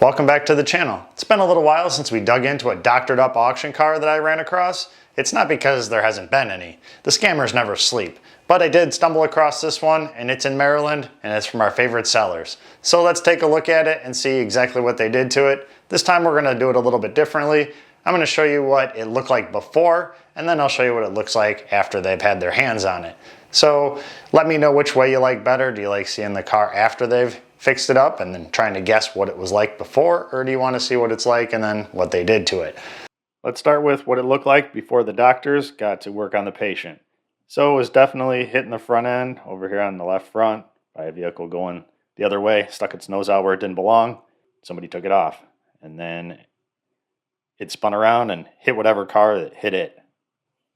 Welcome back to the channel. It's been a little while since we dug into a doctored up auction car that I ran across. It's not because there hasn't been any. The scammers never sleep. But I did stumble across this one, and it's in Maryland, and it's from our favorite sellers. So let's take a look at it and see exactly what they did to it. This time we're gonna do it a little bit differently. I'm gonna show you what it looked like before, and then I'll show you what it looks like after they've had their hands on it. So let me know which way you like better. Do you like seeing the car after they've fixed it up and then trying to guess what it was like before, or do you want to see what it's like and then what they did to it? Let's start with what it looked like before the doctors got to work on the patient. So it was definitely hitting the front end over here on the left front by a vehicle going the other way, stuck its nose out where it didn't belong. Somebody took it off, and then it spun around and hit whatever car that hit it.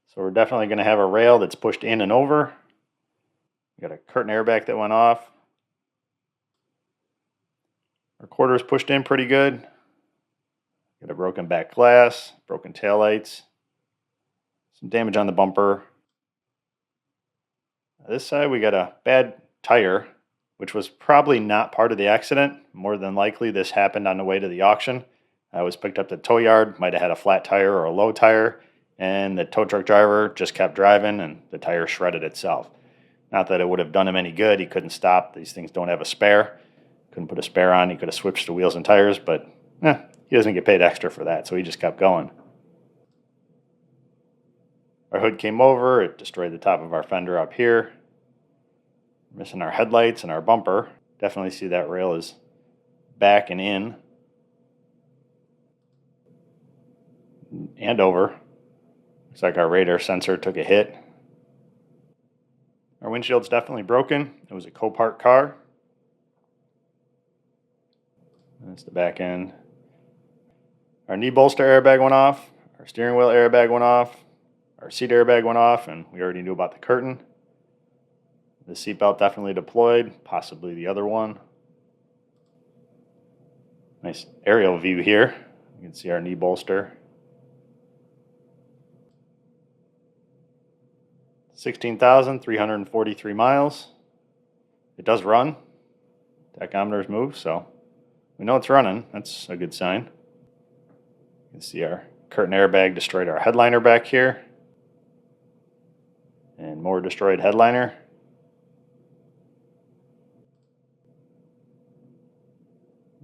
So we're definitely going to have a rail that's pushed in and over. We got a curtain airbag that went off. Our quarters pushed in pretty good. Got a broken back glass, broken taillights, some damage on the bumper. This side we got a bad tire, which was probably not part of the accident. More than likely this happened on the way to the auction. I was picked up at the tow yard, might have had a flat tire or a low tire, and the tow truck driver just kept driving and the tire shredded itself. Not that it would have done him any good. He couldn't stop. These things don't have a spare. Couldn't put a spare on. He could have switched the wheels and tires, but he doesn't get paid extra for that, so he just kept going. Our hood came over. It destroyed the top of our fender up here. Missing our headlights and our bumper. Definitely see that rail is back and in and over. Looks like our radar sensor took a hit. Our windshield's definitely broken. It was a Copart car. That's the back end. Our knee bolster airbag went off. Our steering wheel airbag went off. Our seat airbag went off, and we already knew about the curtain. The seatbelt definitely deployed, possibly the other one. Nice aerial view here. You can see our knee bolster. 16,343 miles. It does run. Tachometers move, so we know it's running. That's a good sign. You can see our curtain airbag destroyed our headliner back here. And more destroyed headliner.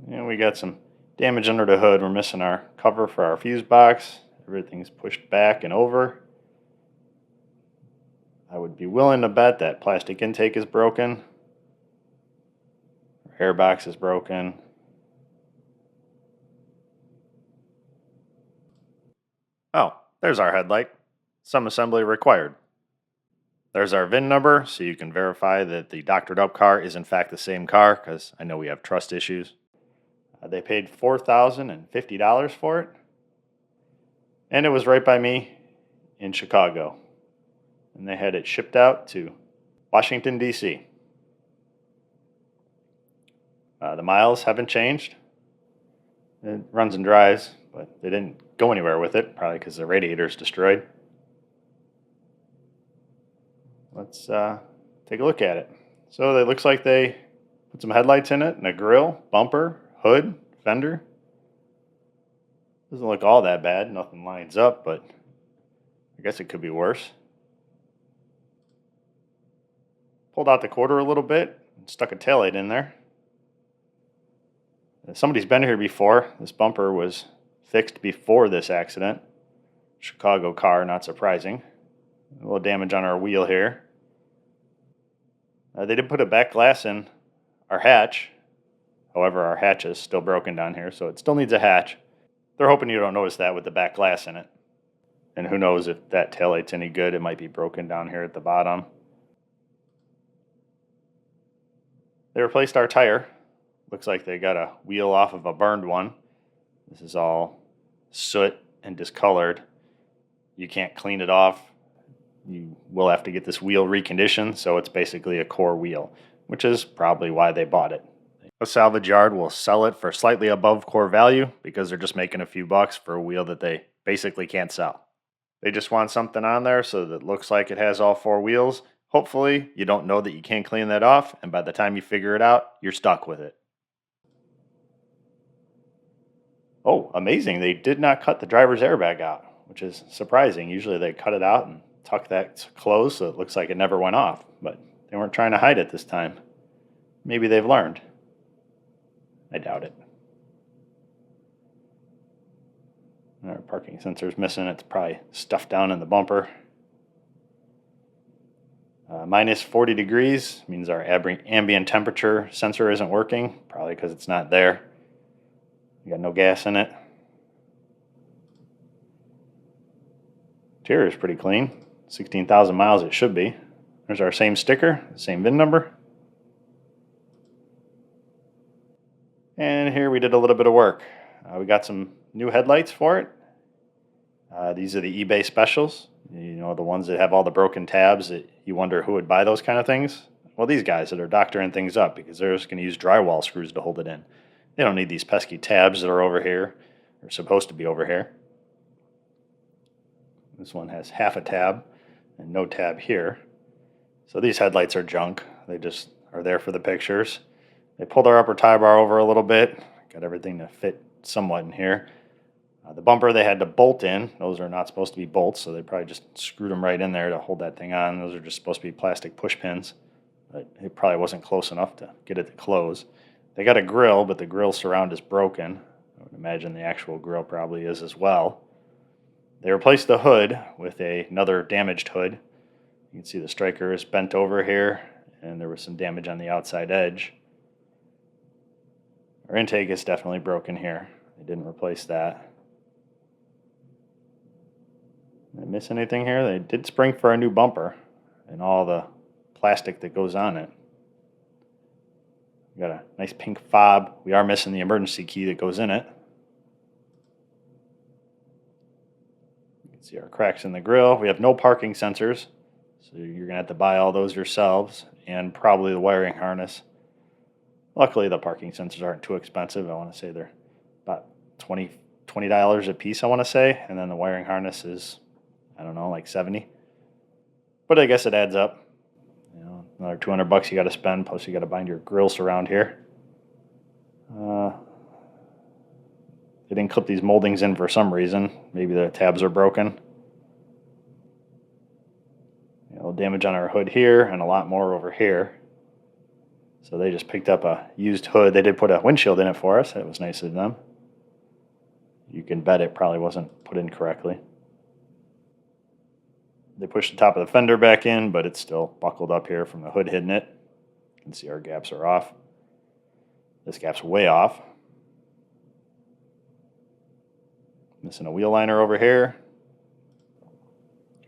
And we got some damage under the hood. We're missing our cover for our fuse box. Everything's pushed back and over. I would be willing to bet that plastic intake is broken. Our air box is broken. Oh, there's our headlight. Some assembly required. There's our VIN number, so you can verify that the doctored up car is in fact the same car, because I know we have trust issues. They paid $4,050 for it. And it was right by me in Chicago. And they had it shipped out to Washington, D.C. The miles haven't changed. It runs and drives, but they didn't go anywhere with it, probably because the radiator's destroyed. Let's take a look at it. So it looks like they put some headlights in it, and a grill, bumper, hood, fender. Doesn't look all that bad. Nothing lines up, but I guess it could be worse. Pulled out the quarter a little bit and stuck a taillight in there. Somebody's been here before. This bumper was fixed before this accident. Chicago car, not surprising. A little damage on our wheel here. They did put a back glass in our hatch. However, our hatch is still broken down here, so it still needs a hatch. They're hoping you don't notice that with the back glass in it. And who knows if that taillight's any good. It might be broken down here at the bottom. They replaced our tire. Looks like they got a wheel off of a burned one. This is all soot and discolored. You can't clean it off. You will have to get this wheel reconditioned, so it's basically a core wheel, which is probably why they bought it. A salvage yard will sell it for slightly above core value because they're just making a few bucks for a wheel that they basically can't sell. They just want something on there so that it looks like it has all four wheels. Hopefully, you don't know that you can't clean that off, and by the time you figure it out, you're stuck with it. Oh, amazing. They did not cut the driver's airbag out, which is surprising. Usually they cut it out and tuck that closed so it looks like it never went off, but they weren't trying to hide it this time. Maybe they've learned. I doubt it. Our parking sensor's missing. It's probably stuffed down in the bumper. Minus 40 degrees means our ambient temperature sensor isn't working, probably because it's not there. We got no gas in it. Interior is pretty clean. 16,000 miles it should be. There's our same sticker, same VIN number. And here we did a little bit of work. We got some new headlights for it. These are the eBay specials. You know, the ones that have all the broken tabs that you wonder who would buy those kind of things. Well, these guys that are doctoring things up because they're just going to use drywall screws to hold it in. They don't need these pesky tabs that are over here. They're supposed to be over here. This one has half a tab and no tab here. So these headlights are junk. They just are there for the pictures. They pulled our upper tie bar over a little bit. Got everything to fit somewhat in here. The bumper they had to bolt in. Those are not supposed to be bolts, so they probably just screwed them right in there to hold that thing on. Those are just supposed to be plastic push pins, but it probably wasn't close enough to get it to close. They got a grill, but the grill surround is broken. I would imagine the actual grill probably is as well. They replaced the hood with another damaged hood. You can see the striker is bent over here, and there was some damage on the outside edge. Our intake is definitely broken here. They didn't replace that. Did I miss anything here? They did spring for a new bumper and all the plastic that goes on it. We got a nice pink fob. We are missing the emergency key that goes in it. You can see our cracks in the grill. We have no parking sensors, so you're going to have to buy all those yourselves and probably the wiring harness. Luckily, the parking sensors aren't too expensive. I want to say they're about $20 a piece, I want to say, and then the wiring harness is, I don't know, like 70. But I guess it adds up. You know, another 200 bucks you got to spend, plus you got to bind your grill surround here. They didn't clip these moldings in for some reason. Maybe the tabs are broken. A little damage on our hood here and a lot more over here. So they just picked up a used hood. They did put a windshield in it for us. That was nice of them. You can bet it probably wasn't put in correctly. They pushed the top of the fender back in, but it's still buckled up here from the hood hitting it. You can see our gaps are off. This gap's way off. Missing a wheel liner over here.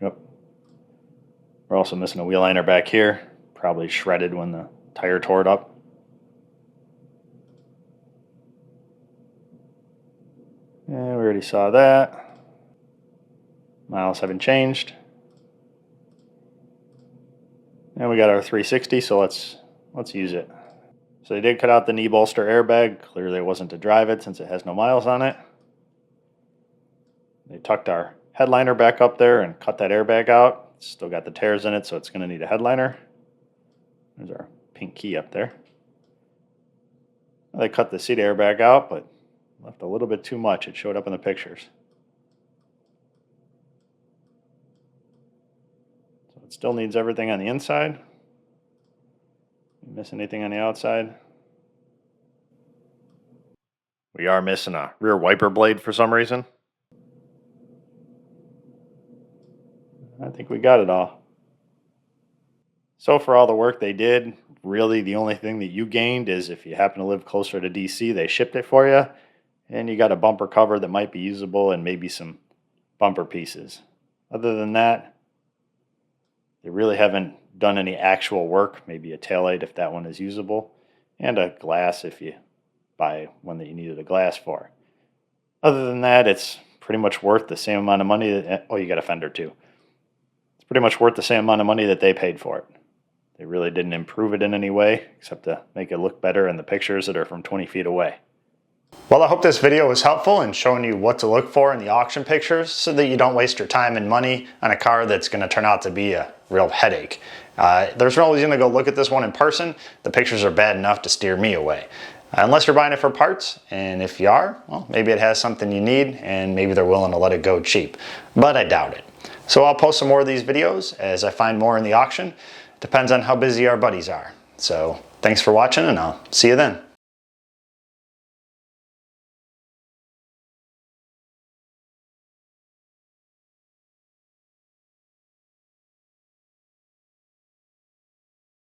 Yep. We're also missing a wheel liner back here. Probably shredded when the tire tore it up. And we already saw that. Miles haven't changed. And we got our 360, so let's use it. So they did cut out the knee bolster airbag. Clearly it wasn't to drive it since it has no miles on it. They tucked our headliner back up there and cut that airbag out. It's still got the tears in it, so it's going to need a headliner. There's our pink key up there. They cut the seat airbag out, but left a little bit too much. It showed up in the pictures. So it still needs everything on the inside. Miss anything on the outside? We are missing a rear wiper blade for some reason. I think we got it all. So for all the work they did, really the only thing that you gained is if you happen to live closer to DC, they shipped it for you, and you got a bumper cover that might be usable and maybe some bumper pieces. Other than that, they really haven't done any actual work, maybe a taillight if that one is usable, and a glass if you buy one that you needed a glass for. Other than that, it's pretty much worth the same amount of money that, oh, you got a fender too. It's pretty much worth the same amount of money that they paid for it. They really didn't improve it in any way, except to make it look better in the pictures that are from 20 feet away. Well, I hope this video was helpful in showing you what to look for in the auction pictures so that you don't waste your time and money on a car that's going to turn out to be a real headache. There's no reason to go look at this one in person. The pictures are bad enough to steer me away. Unless you're buying it for parts, and if you are, well, maybe it has something you need and maybe they're willing to let it go cheap, but I doubt it. So I'll post some more of these videos as I find more in the auction. Depends on how busy our buddies are. So thanks for watching, and I'll see you then.